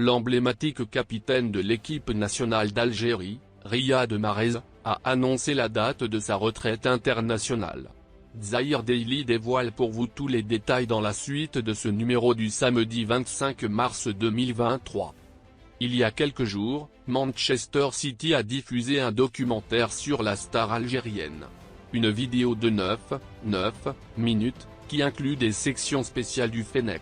L'emblématique capitaine de l'équipe nationale d'Algérie, Riyad Mahrez, a annoncé la date de sa retraite internationale. Zahir Daily dévoile pour vous tous les détails dans la suite de ce numéro du samedi 25 mars 2023. Il y a quelques jours, Manchester City a diffusé un documentaire sur la star algérienne. Une vidéo de 9 minutes, qui inclut des sections spéciales du Fennec.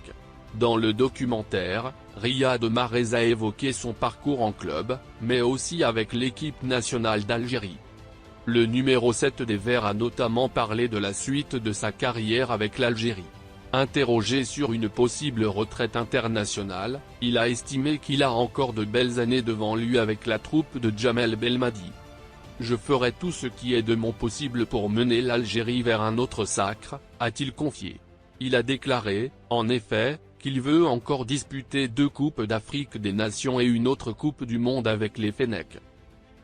Dans le documentaire, Riyad Mahrez a évoqué son parcours en club, mais aussi avec l'équipe nationale d'Algérie. Le numéro 7 des Verts a notamment parlé de la suite de sa carrière avec l'Algérie. Interrogé sur une possible retraite internationale, il a estimé qu'il a encore de belles années devant lui avec la troupe de Djamel Belmadi. « Je ferai tout ce qui est de mon possible pour mener l'Algérie vers un autre sacre », a-t-il confié. Il a déclaré, en effet, qu'il veut encore disputer 2 Coupes d'Afrique des Nations et une autre Coupe du Monde avec les Fennecs.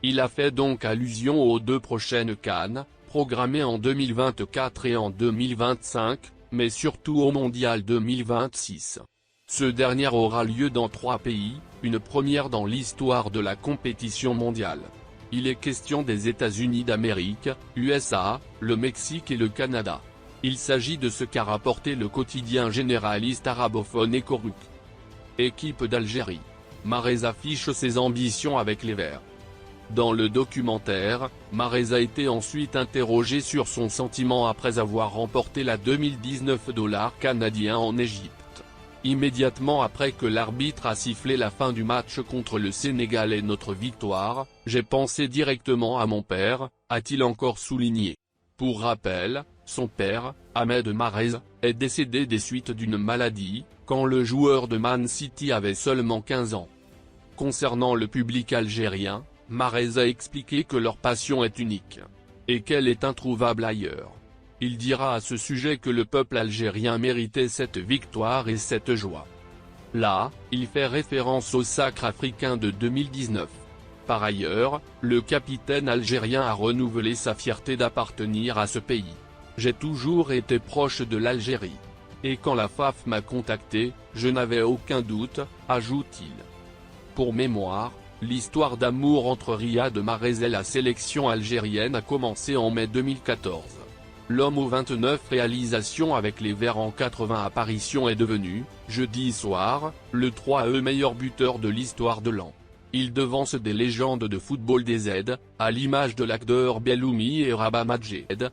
Il a fait donc allusion aux 2 prochaines CAN, programmées en 2024 et en 2025, mais surtout au Mondial 2026. Ce dernier aura lieu dans 3 pays, une première dans l'histoire de la compétition mondiale. Il est question des États-Unis d'Amérique, USA, le Mexique et le Canada. Il s'agit de ce qu'a rapporté le quotidien généraliste arabophone Ekoruk. Équipe d'Algérie. Mahrez affiche ses ambitions avec les Verts. Dans le documentaire, Mahrez a été ensuite interrogé sur son sentiment après avoir remporté la $2019 canadien en Égypte. Immédiatement après que l'arbitre a sifflé la fin du match contre le Sénégal et notre victoire, j'ai pensé directement à mon père, a-t-il encore souligné. Pour rappel, son père, Ahmed Mahrez, est décédé des suites d'une maladie, quand le joueur de Man City avait seulement 15 ans. Concernant le public algérien, Mahrez a expliqué que leur passion est unique, et qu'elle est introuvable ailleurs. Il dira à ce sujet que le peuple algérien méritait cette victoire et cette joie. Là, il fait référence au Sacre africain de 2019. Par ailleurs, le capitaine algérien a renouvelé sa fierté d'appartenir à ce pays. « J'ai toujours été proche de l'Algérie. Et quand la FAF m'a contacté, je n'avais aucun doute », ajoute-t-il. Pour mémoire, l'histoire d'amour entre Riyad Mahrez et la sélection algérienne a commencé en mai 2014. L'homme aux 29 réalisations avec les Verts en 80 apparitions est devenu, jeudi soir, le 3e meilleur buteur de l'histoire de l'an. Il devance des légendes de football des Z, à l'image de l'acteur Belloumi et Rabat Madjed,